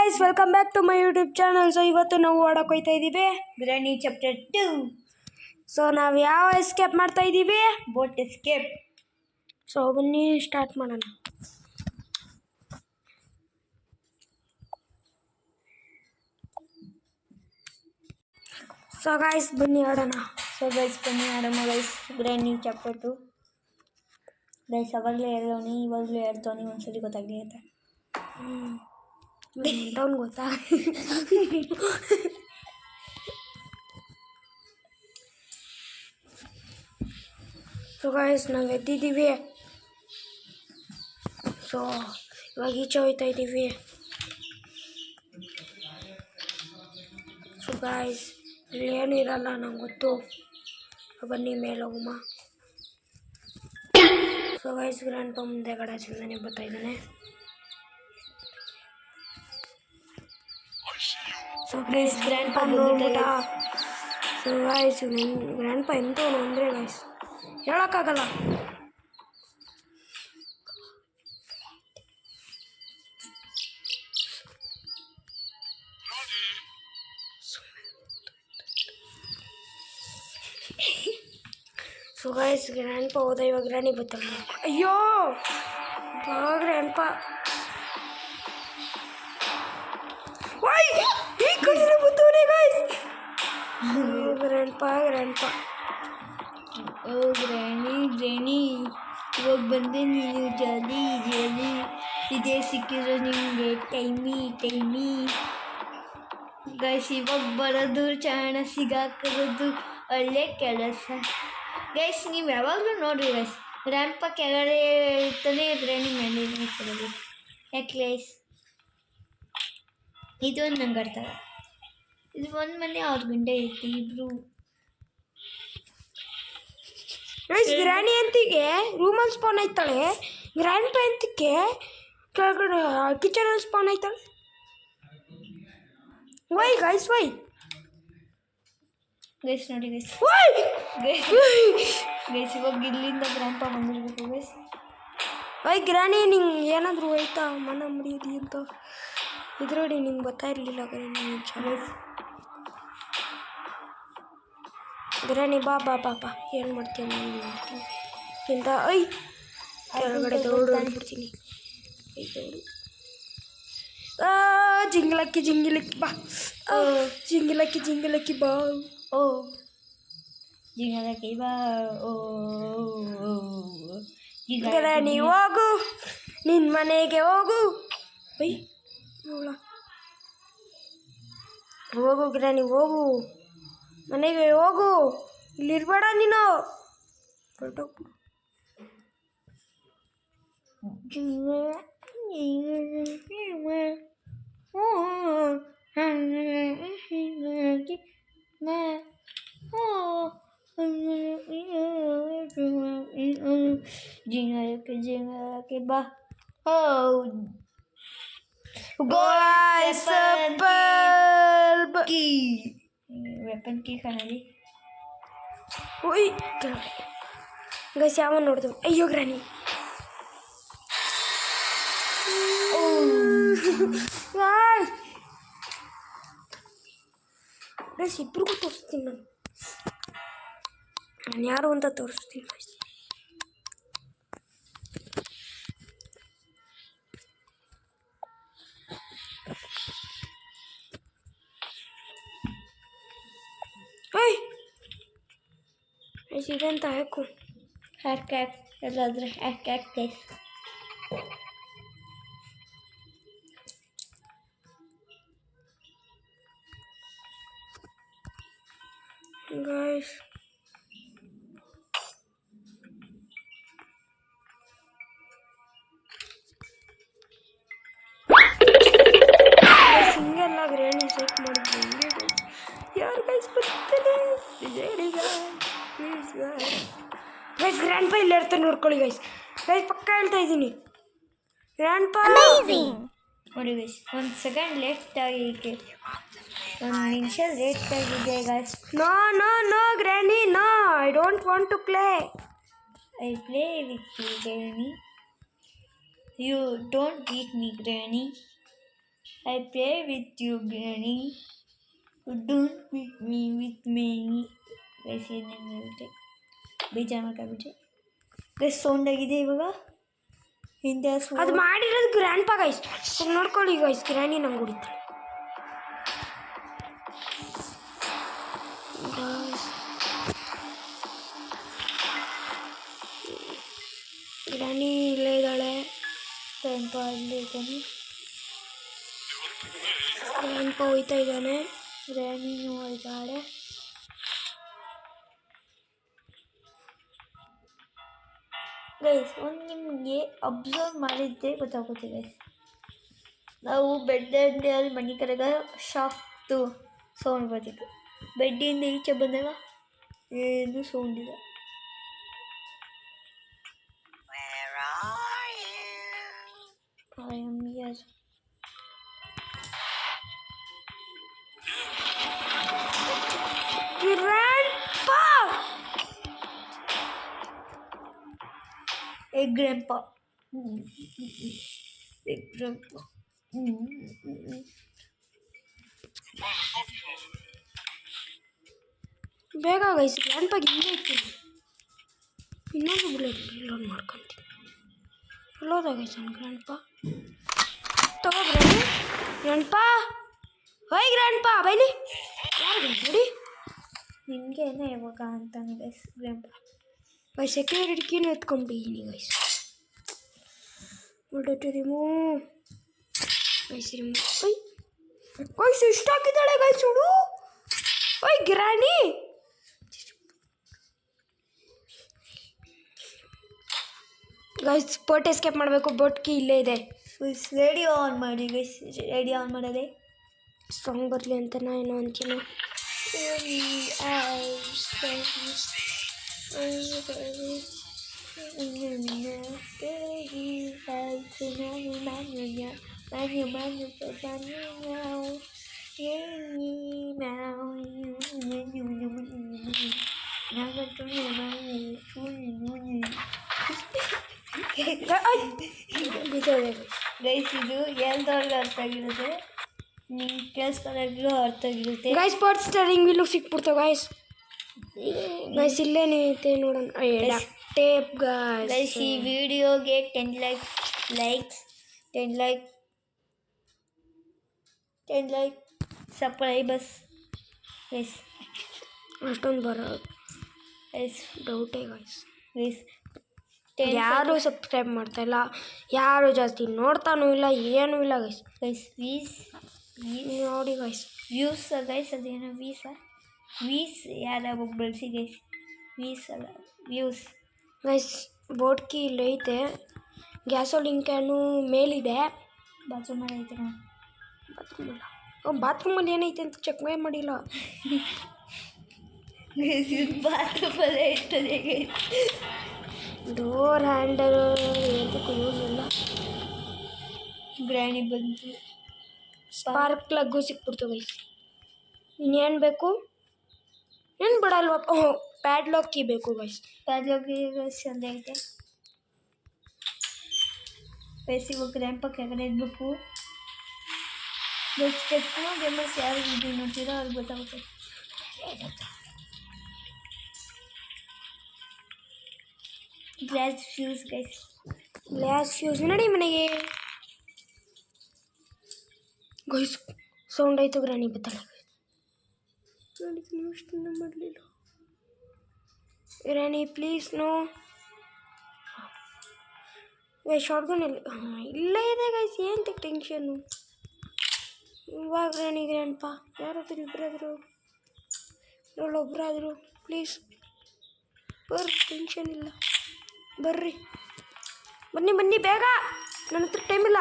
Guys welcome back to my YouTube channel. So ಇವತ್ತು ನಾವು ಓಡಕ್ಕೆ ಹೋಗ್ತಾ ಇದ್ದೀವಿ ಗ್ರಾನಿ ಚಾಪ್ಟರ್ 2. ಸೊ ನಾವು ಯಾವ ಎಸ್ಕೇಪ್ ಮಾಡ್ತಾ ಇದ್ದೀವಿ? Boat escape. ಸೊ ಬನ್ನಿ ಸ್ಟಾರ್ಟ್ ಮಾಡೋಣ. ಸೊ ಗೈಸ್ ಬನ್ನಿ ಆಡೋಣ. Guys ಗ್ರಾನಿ chapter 2. ಗೈಸ್ ಅವಾಗಲೇ ಹೇಳ್ದವನಿ, ಇವಾಗಲೂ ಹೇಳ್ತವನಿ, ಒಂದ್ಸಲಿ ಗೊತ್ತಾಗೈತೆ. ಡೌನ್ ಗೊತ್ತಾ? ಸೊ ಗೈಸ್ ನಾವು ಎದ್ದಿದ್ದೀವಿ. ಸೊ ಇವಾಗ ಈಚೆ ಹೋಗ್ತಾ ಇದ್ದೀವಿ. ಸೊ ಗೈಸ್ ಇಲ್ಲಿ ಏನೂ ಇರಲ್ಲ ನಂಗೆ ಗೊತ್ತು. ಬನ್ನಿ ಮೇಲೆ ಹೋಗುಮ್ಮ. ಸೊ ಗೈಸ್ ಗ್ರ್ಯಾಂಡ್ ಪಾ ಮುಂದೆ ಕಡೆ ಚಿಂದನೆ ಬರ್ತಾ ಇದ್ದಾನೆ. ಸೊ ಗೈಸ್ ಗ್ರ್ಯಾಂಡ್ ಪಾ ನೋಡ್ಬಿಟ್ಟ. ಸೊ ಗೈಸ್ ಗ್ರ್ಯಾಂಡ್ ಪಾ ಎಂತವನು ಅಂದರೆ ಗೈಸ್ ಹೇಳೋಕ್ಕಾಗಲ್ಲ. ಸೊ ಗೈಸ್ ಗ್ರ್ಯಾಂಡ್ ಪಾ ಹೋದ, ಇವಾಗ ಗ್ರಾನಿ ಬತ್ತಲ್ಲ. ಅಯ್ಯೋ ಗ್ರ್ಯಾಂಡ್ ಪಾ ಗ್ರ್ಯಾಂಡ್ ಪಾ ಓ ಗ್ರಾನಿ ಇವಾಗ ಬಂದೆ ನೀನು. ಜಲ್ದಿ ಇದೇ ಸಿಕ್ಕಿರೋ ನಿಮಗೆ ಟೈಮಿ. ಗೈಸ್ ಇವಾಗ ಬರೋದು ಚಾಣ ಸಿಗಾಕೋದು ಒಳ್ಳೆ ಕೆಲಸ. ಗೈಸ್ ನೀವು ಯಾವಾಗಲೂ ನೋಡ್ರಿ ಗೈಸ್, ಗ್ರ್ಯಾಂಡ್ ಪಾ ಕೆಳಗಡೆ ಇರ್ತಾನೆ, ಗ್ರಾನಿ ಮೇಲೆ ಇರ್ತಾರೆ. ಯಾಕೆ ಗೈಸ್ ಇದೊಂದು ನಂಗೆ ಅರ್ಥ. ಇದು ಒಂದು ಮನೆ ಅವ್ರ ಗುಂಡೆ ಐತಿ ಇಬ್ರು. ಗ್ರಾನಿ ಅಂತಿಗೆ ರೂಮಲ್ಲಿ ಸ್ಪಾನ್ ಆಯ್ತಾಳೆ. ಗ್ರ್ಯಾಂಡ್ ಪಾ ಅಂತಿಗೆ ಕೆಳಗಡೆ ಕಿಚನಲ್ಲಿ ಸ್ಪಾನ್ ಆಯ್ತಾಳೆ. ವೈ ಗೈಸ್ ವೈ ಗೈಸ್ ನೋಡಿ ಗೈಸ್ ಇವಾಗ ಇಲ್ಲಿಂದ ಗ್ರ್ಯಾಂಡ್ ಪಾ ಬಂದಿರಬೇಕು ಗೈಸ್. ವೈ ಗ್ರಾನಿ ನಿಂಗೆ ಏನಾದರೂ ಹೋಯ್ತಾ ಮನ ಮುಡಿಯೋದಿ ಅಂತ ಇದ್ರಡಿ ನಿಂಗೆ ಬರ್ತಾ ಇರಲಿಲ್ಲ ಗ್ರಾನಿ. ಗ್ರಾನಿ ಬಾ ಏನು ಮಾಡ್ತೀನಿ ಮಾಡ್ತೀನಿ ಇಂದ ಕೆಳಗಡೆ ದೌಡು ಅಂದ್ಬಿಡ್ತೀನಿ. ದೌಡು ಜಿಂಗಿಲಕ್ಕಿ ಬಾ. ಜಿಂಗಿಲಕ್ಕಿ ಬಾ. ಓ ಜಿಂಗಲಕ್ಕಿ ಬಾ. ಓ ಗ್ರಾನಿ ಹೋಗು, ನಿನ್ನ ಮನೆಗೆ ಹೋಗು. ಹೋಗು ಗ್ರಾನಿ ಹೋಗು, ಮನೆಗೆ ಹೋಗು, ಇಲ್ಲಿರ್ಬೇಡ ನೀನು. ಹೊರಟೋಗ್ಬಿಡು. ಜಿಂಗಲಕ್ಕಿ ಬಾ. ಓ ವೆಪನ್ ಕೀ ಕಾಣಲಿ. ಓಯ್ ಗೈಸ್ ಯಾವ ನೋಡ್ದು. ಅಯ್ಯೋ ಗ್ರಾನಿ ಗೈಸ್ ಇಬ್ರಿಗೂ ತೋರಿಸ್ತೀನಿ ನಾನು ಯಾರು ಅಂತ ತೋರಿಸ್ತೀನಿ ಗೈಸ್. ಇದಂತ ಹಾಕು ಹ್ಯಾಕ್ ಎಲ್ಲಾದ್ರೆ ಹ್ಯಾಕ್ ಗೈಸ್. ಗೈಸ್ ಹಿಂಗೆಲ್ಲ ಗ್ರಾನಿ ಚೆಕ್ ಮಾಡಿದ್ವಿ. ಯಾರು ಗೈಸ್ ಬರ್ತಾರೆ ಪ್ಲೀಸ್ ಗೈಸ್. ಗ್ರ್ಯಾಂಡ್ ಪಾ ಇಲ್ಲೇ ಇರ್ತಾರೆ ನೋಡ್ಕೊಳ್ಳಿ ಗೈಸ್. ಪಕ್ಕ ಹೇಳ್ತಾ ಇದ್ದೀನಿ ಗ್ರ್ಯಾಂಡ್ ಪಾ. ನೋಡಿ ಗೈಸ್ ಒಂದು ಸೆಕೆಂಡ್ ಲೇಟ್ ಆಗಿ, ಒಂದು ನಿಮಿಷ ಲೇಟ್ ಆಗಿದೆ guys. No granny no, I don't want to play. I play with you granny. You don't beat me granny. I play with you, Granny. You don't beat me with me. Guys ಏನೇನು ಹೇಳ್ಬಿಟ್ಟೆ ಬೇಜಾರು ಮಾಡ್ಕೊಂಡ್ಬಿಟ್ಟೆ guys sound ಆಗಿದೆ ಇವಾಗ ಹಿಂದೆ ಅದು ಮಾಡಿರೋದು grand ಪಾ guys ನೋಡ್ಕೊಳ್ಳಿ guys granny ನಂಗೆ ಹೊಡಿತಾರೆ ಗ್ರ್ಯಾನಿ ಇಲ್ಲೇ ಇದ್ದಾಳೆ ಗ್ರ್ಯಾಂಡ್ ಪಾ ಅಲ್ಲೇ ಇದ್ದಾನೆ ಗ್ರ್ಯಾಂಡ್ ಪಾ ಹೋಯ್ತಾ ಇದ್ದಾನೆ ಗ್ರ್ಯಾನಿನೂ ಇದ್ದಾಳೆ ಗೈಸ್ ಒಂದು ನಿಮಗೆ ಅಬ್ಸರ್ವ್ ಮಾಡಿದ್ದೆ ಗೊತ್ತಾಗುತ್ತೆ ಗೈಸ್ ನಾವು ಬೆಡ್ಡಲ್ಲಿ ಮನೆ ಕಡೆಗೆ ಶಾಕ್ದು ಸೌಂಡ್ ಬರ್ತಿತ್ತು ಬೆಡ್ಡಿಂದ ಈಚೆ ಬಂದಾಗ ಏನು ಸೌಂಡ್ ಇದೆ I am here. ಗ್ರ್ಯಾಂಡ್ಪಾ Hey grandpa. Hey grandpa. ಬೇಗ ಗೈಸ್ ಗ್ರ್ಯಾಂಡ್ಪಾಗೆ ಹಿಂಗೆ ಇರ್ತೀನಿ ಇನ್ನೊಂದು ಬುಲೆಟ್ ಲೋಡ್ ಮಾಡ್ಕೊತೀನಿ ಎಲ್ಲೋದ ಗೈಸ್ ನನ್ನ ಗ್ರ್ಯಾಂಡ್ಪಾ ತಗೋ ಗ್ರ್ಯಾಂಡ್ಪಾ ಹೋಯ್ ಗ್ರ್ಯಾಂಡ್ಪಾ ಬೈಲಿ ಯಾರು ನೋಡಿ ನಿಮಗೆ ಏನೋ ಯಾವಾಗ ಅಂತಾನೆ ಗೈಸ್ ಗ್ರ್ಯಾಂಪ ಗೈ ಸೆಕ್ಯೂರಿಟಿ ಕೀನು ಎತ್ಕೊಂಬಿಟ್ಟಿದ್ದೀನಿ guys to remove guys remove guys ಎಷ್ಟು ಹಾಕಿದ್ದಾಳೆ ಗೈಸ್ ಹುಡು ಓಯ್ ಗ್ರಾನಿ ಗೈಸ್ ಬೋಟ್ ಎಸ್ಕೇಪ್ ಮಾಡಬೇಕು ಬೋಟ್ ಕೀ ಇಲ್ಲೇ ಇದೆ ರೇಡಿಯೋ ಆನ್ ಮಾಡಿ ಗೈಸ್ ರೇಡಿಯೋ ಆನ್ ಮಾಡೋದೆ ಸಾಂಗ್ ಬರಲಿ ಅಂತ ಏನೋ ಅಂತೀನೋ ಗೈಸ್ ಇದು ಹೇಳ್ದವ್ರಿಗೆ ಅರ್ಥ ಆಗಿರುತ್ತೆ ನಿಮ್ಗೆ ಕೇಳಿಸ್ಕೊಳ್ಳೋದು ಅರ್ಥ ಆಗಿರುತ್ತೆ ಗೈಸ್ ಸ್ಪೋರ್ಟ್ಸ್ ಸ್ಟರಿಂಗ್ ವೀಲು ಸಿಕ್ಬಿಡ್ತಾವ ಗೈಸ್ ಗೈಸ್ ಇಲ್ಲೇನೇ ಐತೆ ನೋಡೋಣ ಟೇಪ್ ಗೈಸ್ ಈ ವಿಡಿಯೋಗೆ 10 ಲೈಕ್ಸ್ 10 ಸಬ್ಸ್ಕ್ರೈಬರ್ಸ್ ಗೈಸ್ ಅಷ್ಟೊಂದು ಬರೋದು ಗೈಸ್ ಡೌಟೇ ಗೈಸ್ ಗೈಸ್ ಯಾರೂ ಸಬ್ಸ್ಕ್ರೈಬ್ ಮಾಡ್ತಾಯಿಲ್ಲ ಯಾರು ಜಾಸ್ತಿ ನೋಡ್ತಾನೂ ಇಲ್ಲ ಏನೂ ಇಲ್ಲ ಗೈಸ್ ಗೈಸ್ ವೀಸ್ ನೋಡಿ ಗೈಸ್ ವ್ಯೂಸ್ ಗೈಸ್ ಅದೇನೋ ವೀಸ್ ಯಾರಾಗ ಬಳಸಿ ಗೈಸ್ ವೀಸ್ ಅಲ್ಲ ವ್ಯೂಸ್ ಗೈಸ್ ಬೋಟ್ ಕೀ ಇಲ್ಲೈತೆ ಗ್ಯಾಸೋಲಿನ್ ಕ್ಯಾನು ಮೇಲಿದೆ ಬಾತ್ರೂಮಲ್ಲಿ ಐತೆ ಬಾತ್ರೂಮಲ್ಲ ಬಾತ್ರೂಮಲ್ಲಿ ಏನೈತೆ ಅಂತ ಚೆಕ್ ಮಾಡಿಲ್ಲ ಗೈಸ್ ಬಾತ್ರೂಮಲ್ಲೇ ಇರ್ತದೆ ಗೈಸ್ ಡೋರ್ ಹ್ಯಾಂಡಲ್ ಏನಕ್ಕೂ ಯೂಸ್ ಇಲ್ಲ ಗ್ರ್ಯಾನಿ ಬಂತು ಸ್ಪಾರ್ಕ್ ಪ್ಲಗ್ಗು ಸಿಕ್ಬಿಡ್ತು ಗೈಸ್ ಇನ್ನೇನು ಬೇಕು ಏನು ಬಿಡಲ್ವ ಪ್ಯಾಡ್ ಲಾಕ್ ಕೀ ಬೇಕು ಗೈಸ್ ಪ್ಯಾಡ್ಲಾಗಿ ಚಂದ ಐತೆ ಗೈಸ್ ಇವಾಗ ಗ್ರ್ಯಾಂಪ ಕೆಳಗಡೆ ಇಡಬೇಕು ಗೈಸ್ ಟೆಕ್ನೋ ಗೇಮರ್ಸ್ ಯಾರು ವಿಡಿಯೋ ನೋಡ್ತೀರೋ ಅವ್ರಿಗೆ ಗೊತ್ತಾಗುತ್ತೆ glass fuse guys glass fuse ನಡಿ ಮನೆಗೆ ಗೈಸ್ ಸೌಂಡ್ ಆಯಿತು ಗ್ರಾನಿ ಬತ್ತಲ್ಲ ಅಷ್ಟನ್ನು ಮಾಡಲಿಲ್ಲ ಗ್ರಾನಿ ಪ್ಲೀಸ್ ನೋ ಗೈಸ್ ಶಾರ್ಟ್ಗನ್ ಇಲ್ಲೇ ಇದೆ ಗೈಸ್ ಏನು ಟೆನ್ಷನ್ನು ಇವಾಗ ಗ್ರಾನಿ ಗ್ರ್ಯಾಂಡ್ಪಾ ಯಾರಾದರೂ ಇಬ್ಬರಾದರು ಒಬ್ಬರಾದರು ಪ್ಲೀಸ್ ಬರ್ರಿ ಟೆನ್ಷನ್ ಇಲ್ಲ ಬರ್ರಿ ಬನ್ನಿ ಬೇಗ ನನ್ನ ಹತ್ರ ಟೈಮ್ ಇಲ್ಲ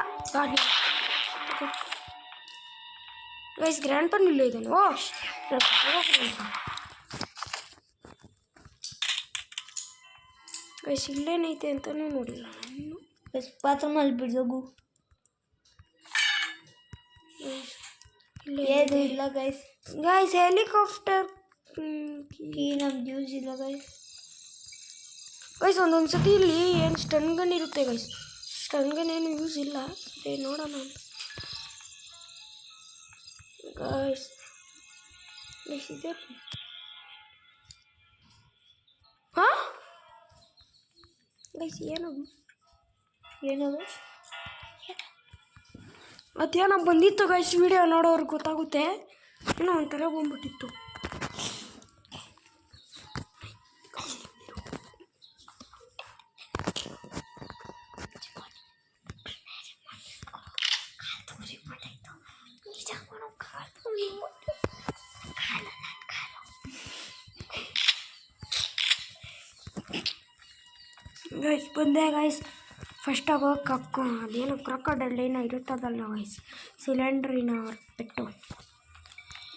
ಗೈಸ್ ಗ್ರ್ಯಾಂಡ್ಪನ್ ಇಲ್ಲೇ ಇದ್ದಾನೆ ಓ ಗೈಸ್ ಇಲ್ಲೇನೈತೆ ಅಂತಲೂ ನೋಡಿಲ್ಲ ನಾನು ಗೈಸ್ ಬಾತ್ರೂಮಲ್ಲಿ ಬಿಡೋಗು ಏನು ಇಲ್ಲ ಗೈಸ್ ಹೆಲಿಕಾಪ್ಟರ್ ಕೀ ನಮ್ಗೆ ಯೂಸ್ ಇಲ್ಲ ಗೈಸ್ ಗೈಸ್ ಒಂದೊಂದು ಸತಿ ಇಲ್ಲಿ ಏನು ಸ್ಟನ್ ಗನ್ ಇರುತ್ತೆ ಗೈಸ್ ಸ್ಟನ್ ಗನ್ ಏನು ಯೂಸ್ ಇಲ್ಲ ಅದೇ ನೋಡೋಣ ಗೈಸ್ ಇದೆ ಹಾಂ ಗೈಸ್ ಏನದು ಅದೇನೋ ಬಂದಿತ್ತು ಗೈಸ್ ವಿಡಿಯೋ ನೋಡೋರ್ಗೆ ಗೊತ್ತಾಗುತ್ತೆ ಏನೋ ಒಂಥರ ಬಂದ್ಬಿಟ್ಟಿತ್ತು ಗೈಸ್ ಬಂದೆ ಗೈಸ್ ಫಸ್ಟ್ ಆಗೋಗಿ ಅದೇನೋ ಕ್ರೊಕೊಡೈಲ್ ಏನೋ ಇರುತ್ತದಲ್ಲ ಗೈಸ್ ಸಿಲಿಂಡ್ರಿನ ಪೆಟ್ಟು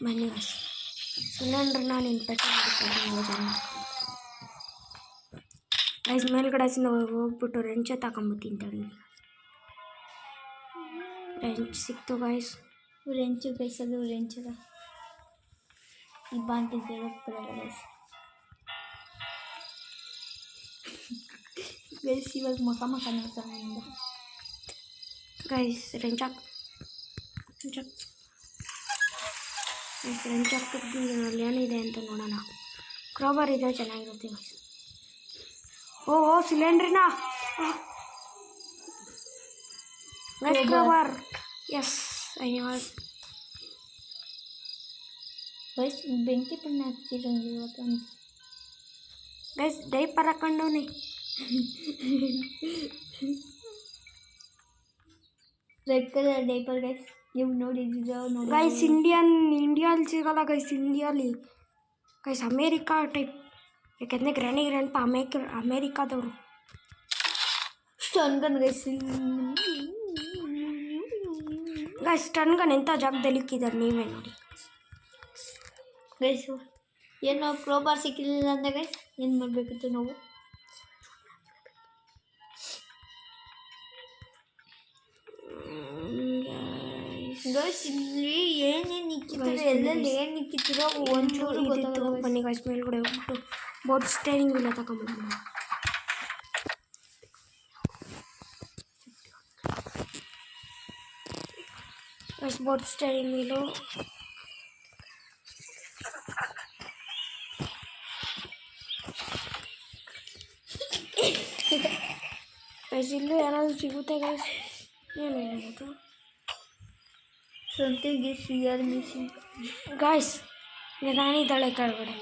ಬನ್ನಿ ಗೈಸ್ ಸಿಲಿಂಡ್ರನ್ನ ನೀನು ಪೆಟ್ಟು ಮಾಡ್ಕೊಂಡು ಗೈಸ್ ಮೇಲ್ಗಡೆಸಿಂದ ಹೋಗ್ಬಿಟ್ಟು ರೆಂಚೆ ತಗೊಂಬತ್ತೀನಿ ತಡಿ ರೆಂಚ್ ಸಿಕ್ತು ಗೈಸ್ ರೆಂಚು ಗೈಸ್ ಅದು ರೆಂಚದ ಈ ಬಾಂಟಿ ಬರಲ್ಲ ಗೈಸ್ ಇವಾಗ ಮಕ ನೋಡ್ತಾನೆ ಗೈಸ್ ರೆಂಚಾಕ್ ಅಲ್ಲಿ ಏನಿದೆ ಅಂತ ನೋಡೋಣ ಕ್ರೋಬರ್ ಇದೆ ಚೆನ್ನಾಗಿರುತ್ತೆ ಗೈಸ್ ಓ ಸಿಲಿಂಡ್ರಿನ ಕ್ರೋಬರ್ ಎಸ್ ಗೈಸ್ ಬೆಂಕಿ ಪಣ್ಣ ಹಾಕ್ತಿರೋಂಗೆ ಇವತ್ತು ಅಂತ ಗೈಸ್ ಡೈಪರ್ ಹಾಕೊಂಡವನಿ ರೆಡ್ ಕಲರ್ ಡೈಪರ್ ಗೈಸ್ ನೀವು ನೋಡಿದ್ದೀರಾ ನೋಡಿ ಗೈಸ್ ಇಂಡಿಯಲ್ಲಿ ಸಿಗಲ್ಲ ಗೈಸ್ ಇಂಡಿಯಲ್ಲಿ ಗೈಸ್ ಅಮೇರಿಕಾ ಟೈಪ್ ಯಾಕೆಂದರೆ ಗ್ರ್ಯಾಂಡ್ ಅಮೇರಿಕಾದವರು stun gun guys stun gun ಎಂಥ ಜಾಗದಲ್ಲಿ ಇಕ್ಕಿದ್ದಾರೆ ನೀವೇ ನೋಡಿ ಗೈಸ್ ಏನು ಕ್ರೋಬಾರ್ ಸಿಕ್ಕಿರಲಿಲ್ಲ ಅಂದರೆ ಗೈಸ್ ಏನು ಮಾಡಬೇಕಿತ್ತು ನಾವು ಗೈಸ್ ಇಲ್ಲಿ ಏನೇನು ಇಕ್ಕಿದ್ದಾರೆ ಎಲ್ಲೆಲ್ಲಿ ಏನು ಇಕ್ಕಿದ್ದೀರೋ ಒಂಚೂರು ಗೊತ್ತಾಗಲ್ಲ ಬನ್ನಿ ಗೈಸ್ ಮೇಲ್ಗಡೆ ಹೋಗ್ಬಿಟ್ಟು ಬೋಟ್ ಸ್ಟೇರಿಂಗ್ ಇಲ್ಲ ತಗೊಂಡ್ಬಂದು guys boat steering wheel guys ಇಲ್ಲೂ ಏನಾದರೂ ಸಿಗುತ್ತೆ ಗೈಸ್ ಏನೇನಾಗುತ್ತೆ ಸಂತೆಗೆ ಸಿಆರ್ ಮಿಷಿನ್ ಗಾಯ್ಸ್ ನಾನಿದ್ದಾಳೆ ಕೆಳಗಡೆ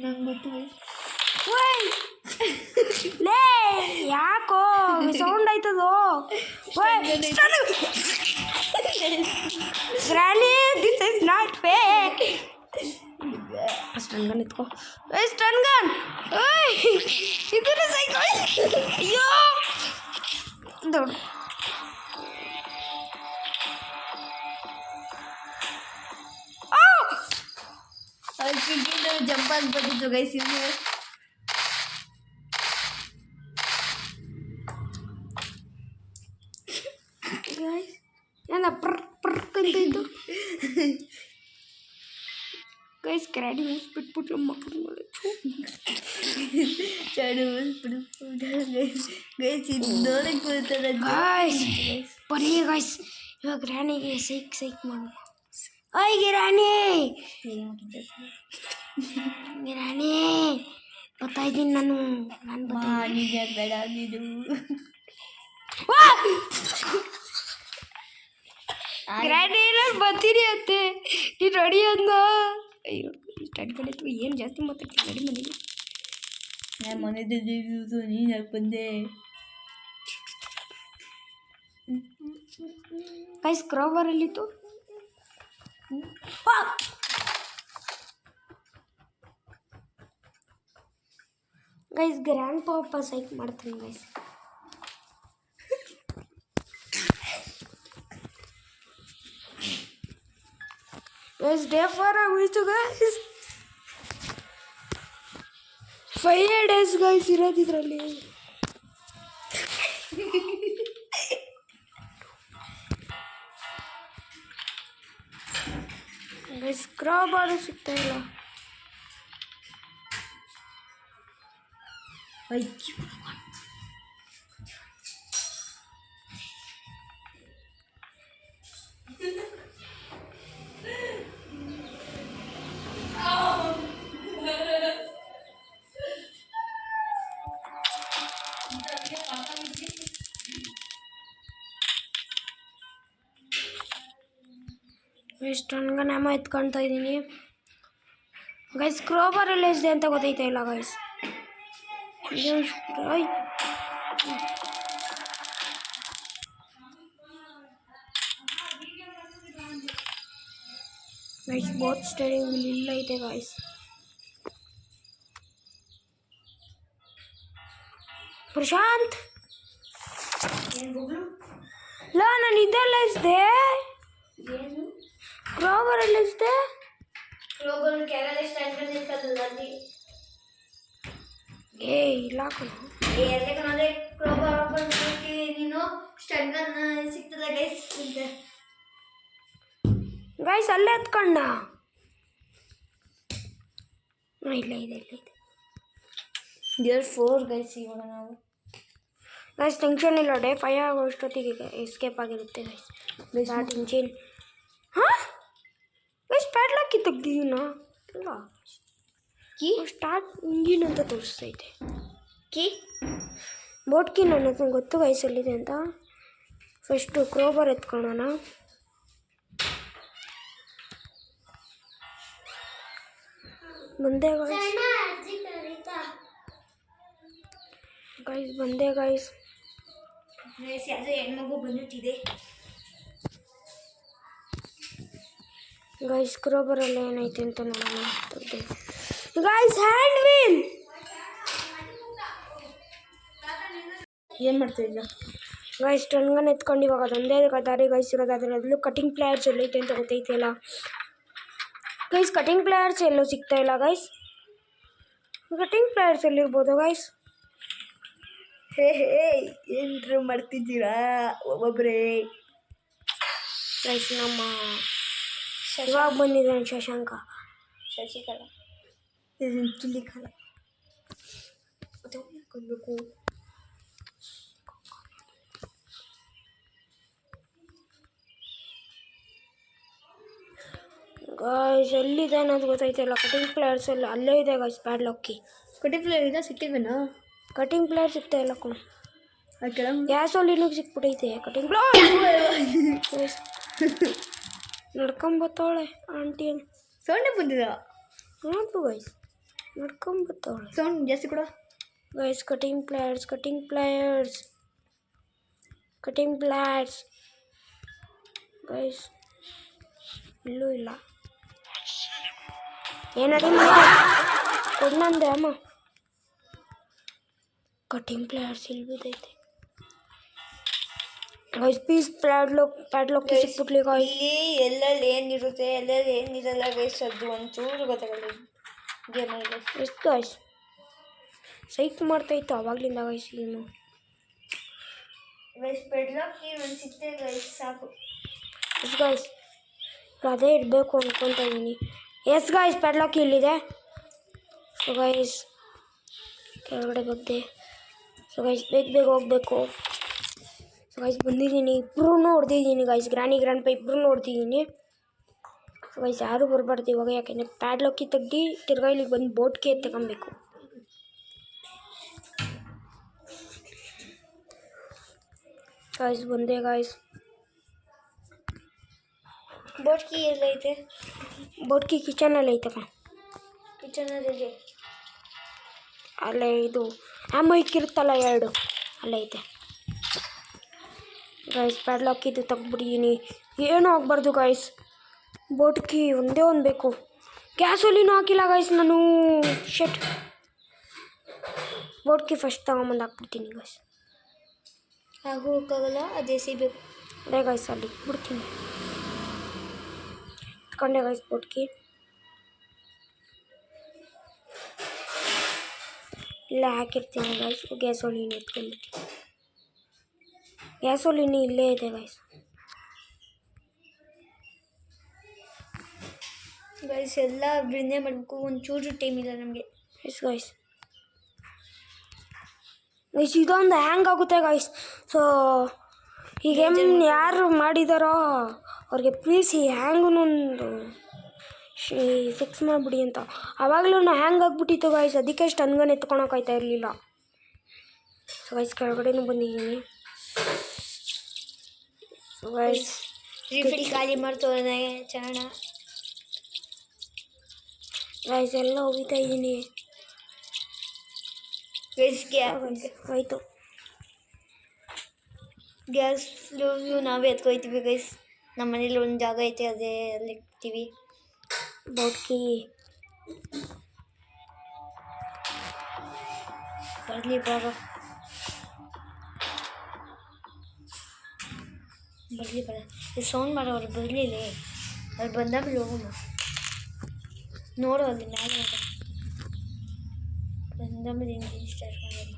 ನಂಗೆ ಗೊತ್ತು ಲೇ ಯಾಕೋ ಸೌಂಡ್ ಆಯ್ತದೋ granny this is not fake stun gun ಇಟ್ಕೋ ಸ್ಟನ್ ಗನ್ ಇದನ್ನು ಸೈಕಲ್ ಅಯ್ಯೋ ದೊಡ್ಡ ಅದಕ್ಕಿಂತ ಜಂಪ್ ಆಗಿಬಿಟ್ಟಿತ್ತು ಗೈಸ್ ಇನ್ನು ಎಲ್ಲ ಪ್ರಕ್ ಅಂತ ಇದ್ದು ಗೈಸ್ ಕ್ರಾಡಿ ಮುಗಿಸ್ಬಿಟ್ಬಿಟ್ಲು ಮಕ್ಕಳು ಗೈಸ್ ಇದು ನೋಡಕ್ಕೆ ಬರ್ತಾರೆ ಗೈಸ್ ಬನ್ನಿ ಗೈಸ್ ಇವಾಗ ರಾಣಿಗೆ ಸೈಕ್ ಮಾಡು ಓಯ್ ಗಿರಾಣಿ ಬರ್ತಾ ಇದ್ದೀನಿ ನಾನು ಬೇಡ ನೀನು ಗ್ರಾಣಿ ಬರ್ತೀನಿ ಅಂತೆ ನೀನು ರೆಡಿ ಅಂದ ಅಯ್ಯೋ ಇಷ್ಟು ಅಡ್ಗಡೆ ಏನು ಜಾಸ್ತಿ ಮಾತಾಡ್ತೀನಿ ರೆಡಿ ಮನೇಲಿ ನಾನು ಮನೆಯಲ್ಲಿ ನೀನು ಯಾಕೆ ಬಂದೆ ಗೈಸ್ ಕ್ರೋಬರಲ್ಲಿತ್ತು ಗೈಸ್ ಗ್ರ್ಯಾಂಡ್ ಪಾಪ ಸೈಕ್ ಮಾಡ್ತೀನಿ ಗೈಸ್ ಗೈಸ್ ಡೇ 4 ಆಗೋಯ್ತು ಗೈಸ್ 5 ಡೇಸ್ ಗೈಸ್ ಇರೋದಿದ್ರಲ್ಲಿ ಗೈಸ್ ಕ್ರಾಬಾರು ಸಿಗ್ತಾ ಇಲ್ಲ ಎಷ್ಟು ಅಮ್ಮ ಎತ್ಕೊಳ್ತಾ ಇದ್ದೀನಿ ಗೈಸ್. ಕ್ರೋಬರ್ ಎಲ್ಲ ಎಷ್ಟಿದೆ ಅಂತ ಗೊತ್ತೈತೆ ಇಲ್ಲ guys. Guys boat steering wheel ಇಲ್ಲ ಐತೆ ಗೈಸ್. ಪ್ರಶಾಂತ್ ಲಾ ನಾನು ಇದೆಲ್ಲ ಇಸ್ದೆ. ಕ್ರೋಬರ್ ಎಲ್ಲ ಇಸ್ದೆ. ಏ ಇಲ್ಲ ಕಣ. ನೀನು ಸಿಗ್ತದೆ ಗೈಸ್ ಅಲ್ಲೇ ಎತ್ಕೊಂಡ. ಇಲ್ಲ ಇದೆ ಇಲ್ಲ ಇದೆ. There 4 guys. ಇವಾಗ ನಾವು ಗೈಸ್ ಟೆನ್ಷನ್ ಇಲ್ಲ, ಡೇ 5 ಆಗೋಷ್ಟೊತ್ತಿಗೆ ಎಸ್ಕೇಪ್ ಆಗಿರುತ್ತೆ ಗೈಸ್. Start engine. ಹಾಂ ಗೈಸ್ ಪ್ಯಾಡ್ಲಾಕಿ ತೆಗ್ದಿದ್ದೀನ ಇಲ್ಲ. ಕೀ ಸ್ಟಾರ್ಟ್ ಇಂಜಿನ್ ಅಂತ ತೋರಿಸ್ತೈತೆ. ಕೀ ಬೋಟ್ ಕೀ ನನ್ನ ಹತ್ರ ಗೊತ್ತು ಗೈಸ್ ಎಲ್ಲಿದೆ ಅಂತ. First Kroeber ಎತ್ಕೊಳ್ಳೋಣ. ಬಂದೆ ಗೈಸ್. ಗೈಸ್ ಬಂದೆ ಗೈಸ್. ಯಾವುದೋ ಹೆಣ್ಮಗು ಬಂದಿಟ್ಟಿದೆ ಗೈಸ್. ಕ್ರೋಬರಲ್ಲಿ ಏನೈತೆ ಅಂತ ನೋಡೋಣ. Guys hand wheel. ಏನು ಮಾಡ್ತಿದ್ದ ಗೈಸ್ ಟನ್ಗನ್ ಎತ್ಕೊಂಡು ಇವಾಗ ಅದೊಂದೇ ದಾರಿ ಗೈಸ್ ಇರೋದು. ಅದರಲ್ಲೂ ಕಟಿಂಗ್ ಪ್ಲೇಯರ್ಸ್ ಎಲ್ಲೈತೆ ಅಂತ ಗೊತ್ತೈತಿಲ್ಲ ಗೈಸ್. ಕಟಿಂಗ್ ಪ್ಲೇಯರ್ಸ್ ಎಲ್ಲೂ ಸಿಗ್ತಾ ಇಲ್ಲ ಗೈಸ್. ಕಟಿಂಗ್ ಪ್ಲೇಯರ್ಸ್ ಎಲ್ಲಿರ್ಬೋದು ಗೈಸ್? ಹೇ ಏನ್ರು ಮಾಡ್ತಿದ್ದೀರಾ ಒಬ್ಬೊಬ್ಬರೇ? ಗೈಸ್ ನಮ್ಮ ಇವಾಗ ಬಂದಿದ್ದಾನೆ ಶಶಾಂಕ. ಶಶಿಕಲಾ ಚುಲಿಕಲಾ ಕೊಡಬೇಕು. ಗೈಸ್ ಎಲ್ಲಿದೆ ಅನ್ನೋದು ಗೊತ್ತೈತಿಲ್ಲ. ಕಟಿಂಗ್ ಪ್ಲೇಯರ್ಸ್ ಎಲ್ಲ ಅಲ್ಲೇ ಇದೆ ಗೈಸ್. ಪ್ಯಾಡ್ಲಾಕಿ ಕಟಿಂಗ್ ಪ್ಲೇಯರ್ ಇದೆ ಸಿಕ್ಕಿಲ್ವೇನಾ? ಕಟಿಂಗ್ ಪ್ಲೇಯರ್ ಸಿಗ್ತಾ ಇಲ್ಲ ಕಣ. ಅದಕ್ಕೆ ಗ್ಯಾಸೋಲಿನಿಗೆ ಸಿಕ್ಬಿಟ್ಟೈತೆ ಕಟಿಂಗ್ ಪ್ಲೇಯರ್. ನಡ್ಕೊಂಬತ್ತವಳೆ ಆಂಟಿ. ಸೌಂಡೇ ಬಂದಿದ ನೋಡು ಗೈಸ್, ನಡ್ಕೊಂಬತ್ತವಳೆ. ಸೌಂಡ್ ಜಾಸ್ತಿ ಕೂಡ guys. Cutting pliers cutting pliers cutting pliers guys ಇಲ್ಲೂ ಇಲ್ಲ. ಏನಡಿ ಕೊಡ್ನಂದೆ ಅಮ್ಮ. ಕಟಿಂಗ್ ಪ್ಲೇಯರ್ಸ್ ಇಲ್ಲಿ ಬಿದ್ದೈತೆ ಗೈಸ್. ಪೀಸ್ ಪ್ಯಾಡ್ಲಾಕ್ ಸಿಕ್ಬಿಟ್ಲಿ ಗೈಸ್. ಇಲ್ಲಿ ಎಲ್ಲೆಲ್ಲಿ ಏನಿರುತ್ತೆ ಎಲ್ಲೆಲ್ಲಿ ಏನಿರಲ್ಲ ಗೈಸ್. ಅದು ಒಂಚೂರು ಗೊತ್ತಾಗಲ್ಲ ಗೇಮಲ್ಲಿ ಗೈಸ್. ಎಷ್ಟು ಗೈಸ್ ಸೈಕ್ ಮಾಡ್ತಾಯಿತ್ತು ಅವಾಗಲಿಂದ ಗೈಸ್. ಏನು ಗೈಸ್ ಪೆಡ್ಲಾಕಿ ಒಂದು ಸಿಕ್ತೆ ಗೈಸ್ ಸಾಕು. ಎಸ್ ಗೈಸ್ ಅದೇ ಇರಬೇಕು ಅಂದ್ಕೊತಾ ಇದ್ದೀನಿ. ಎಸ್ ಗೈಸ್ ಪ್ಯಾಡ್ಲಾಕ್ ಇಲ್ಲಿದೆ. ಸೊ ಗೈಸ್ ಕೆಳಗಡೆ ಬಗ್ಗೆ. ಸೊ ಗೈಸ್ ಬೇಗ ಹೋಗಬೇಕು. ಸೊ ಗೈಸ್ ಬಂದಿದ್ದೀನಿ. ಇಬ್ಬರೂ ಹೊಡೆದಿದ್ದೀನಿ ಗೈಸ್. ಗ್ರ್ಯಾಂಡ್ ಪೈ ಇಬ್ಬರೂ ಹೊಡೆದಿದ್ದೀನಿ. ಸೊ ಗೈಸ್ ಯಾರೂ ಬರಬಾರ್ದು ಇವಾಗ, ಯಾಕೆಂದರೆ ಪ್ಯಾಡ್ಲಾಕಿ ತೆಗ್ದು ತಿರ್ಗಾ ಇಲ್ಲಿಗೆ ಬಂದು ಬೋಟ್ಗೆ ತಗೊಬೇಕು. ಗೈಸ್ ಬಂದೆ ಗೈಸ್. ಬೋಟ್ಕಿ ಎಲ್ಲೈತೆ? ಬೋಟ್ಕಿ ಕಿಚನಲ್ಲಿ ಐತೆ ಕಣ. ಕಿಚನಲ್ಲಿ ಅಲ್ಲೇ ಇದು ಆ್ಯಮೋ ಇಕ್ಕಿರುತ್ತಲ್ಲ 2 ಅಲ್ಲೇ ಐತೆ ಗೈಸ್. ಪ್ಯಾಡ್ಲಾಕ್ ಇದು ತೆಗ್ಬಿಟ್ಟಿದ್ದೀನಿ. ಏನೂ ಆಗಬಾರ್ದು ಗೈಸ್. ಬೋಟ್ಕಿ ಒಂದೇ ಒಂದು ಬೇಕು. ಗ್ಯಾಸೋಲಿನೂ ಹಾಕಿಲ್ಲ ಗೈಸ್ ನಾನು. ಶೆಟ್. ಬೋಟ್ಕಿ ಫಸ್ಟ್ ತಗೊಂಬಂದು ಹಾಕ್ಬಿಡ್ತೀನಿ ಗೈಸ್. ಹಾಗೂ ಹೋಗೋಕ್ಕಾಗಲ್ಲ, ಅದೇ ಸಿಗಬೇಕು. ಅದೇ ಗೈಸ್ ಅಲ್ಲಿ ಬಿಡ್ತೀನಿ. ಇಟ್ಕೊಂಡೆ ಗೈಸ್ ಬೋಟ್ಕಿ. ಇಲ್ಲೇ ಹಾಕಿರ್ತೀನಿ ಗೈಸ್. ಗ್ಯಾಸೋಲಿನ್ ಎತ್ಕೊಂಡ್ಬಿಟ್ಟು. ಗ್ಯಾಸೋಲಿನ್ ಇಲ್ಲೇ ಇದೆ ಗೈಸ್. ಗೈಸ್ ಎಲ್ಲ ಬ್ರಿಂದೆ ಮಾಡಬೇಕು. ಒಂಚೂರು ಟೈಮ್ ಇಲ್ಲ ನಮಗೆ. Yes guys. ಗೈಸ್ ಇದೊಂದು ಹ್ಯಾಂಗ್ ಆಗುತ್ತೆ ಗೈಸ್. ಸೊ ಈ ಗೇಮ್ ಯಾರು ಮಾಡಿದಾರೋ ಅವ್ರಿಗೆ ಪ್ಲೀಸ್ ಈ ಹ್ಯಾಂಗನ್ನೊಂದು ಫಿಕ್ಸ್ ಮಾಡಿಬಿಡಿ ಅಂತ. ಆವಾಗಲೂ ಹ್ಯಾಂಗ್ ಆಗಿಬಿಟ್ಟಿತ್ತು ಗೈಸ್. ಅದಕ್ಕೆ ಸ್ಟನ್ಗನ್ ಎತ್ಕೊಳಕ್ಕಾಯ್ತಾ ಇರಲಿಲ್ಲ. ಸೊ ಗೈಸ್ ಕೆಳಗಡೆನೂ ಬಂದಿದ್ದೀನಿ. ಸೊ ಗೈಸ್ ರಿಫಿಲ್ ಖಾಲಿ ಮಾಡ್ತೋನೆ ಚಾಣ ಗೈಸ್ ಎಲ್ಲ ಹೋಗ್ತಾ ಇದ್ದೀನಿ. ಆಯಿತು ಗ್ಯಾಸ್ ನಾವೇ ಎತ್ಕೊಯ್ತೀವಿ ಗೈಸ್. ನಮ್ಮ ಮನೇಲಿ ಒಂದು ಜಾಗ ಐತೆ ಅದೇ ಅಲ್ಲಿ ಇಡ್ತೀವಿ. ಬೌಟ್ಕಿ ಬರಲಿ ಬರ ಸೌಂಡ್ ಮಾಡೋರು ಬರಲಿಲ್ಲ. ಅಲ್ಲಿ ಬಂದಾದ್ಮೇಲೆ ಹೋಗಮ್ಮ. ನೋಡು ಅಲ್ಲಿ ಮೇಲೆ ಬಂದಾದ್ಮೇಲೆ ಇಂಜಿನ್ ಸ್ಟಾರ್ಟ್ ಮಾಡೋದು.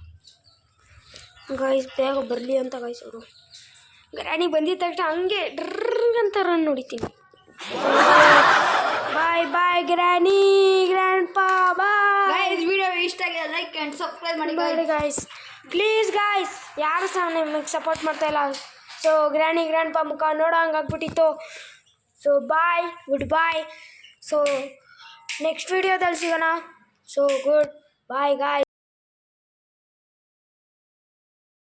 ಗೈಸ್ ಬೇಗ ಬರಲಿ ಅಂತ ಗೈಸ್ ಅವರು. ಗ್ರಾಣಿ ಬಂದಿದ್ದ ತಕ್ಷಣ ಹಂಗೆ ಡ್ರರ್ ಅಂತ ರನ್ ನೋಡಿತೀನಿ. ಬಾಯ್ ಬಾಯ್ ಗ್ರಾನಿ ಗ್ರ್ಯಾಂಡ್ ಪಾ ಬಾಯ್. ಗೈಸ್ ವಿಡಿಯೋ ಇಷ್ಟ ಆಗಿದೆ ಲೈಕ್ ಆ್ಯಂಡ್ ಸಬ್ಸ್ಕ್ರೈಬ್ ಮಾಡಿ ಗೈಸ್ ಪ್ಲೀಸ್ ಗೈಸ್. ಯಾರು ಸಹ ನಿಮಗೆ ಸಪೋರ್ಟ್ ಮಾಡ್ತಾ ಇಲ್ಲ. ಸೊ ಗ್ರಾಣಿ ಗ್ರ್ಯಾಂಡ್ ಪಾ ಮುಖ ನೋಡೋ ಹಂಗಾಗ್ಬಿಟ್ಟಿತ್ತು. ಸೊ ಬಾಯ್ ಗುಡ್ ಬಾಯ್. ಸೊ ನೆಕ್ಸ್ಟ್ ವಿಡಿಯೋದಲ್ಲಿ ಸಿಗೋಣ. ಸೊ ಗುಡ್ ಬಾಯ್ ಗಾಯ್.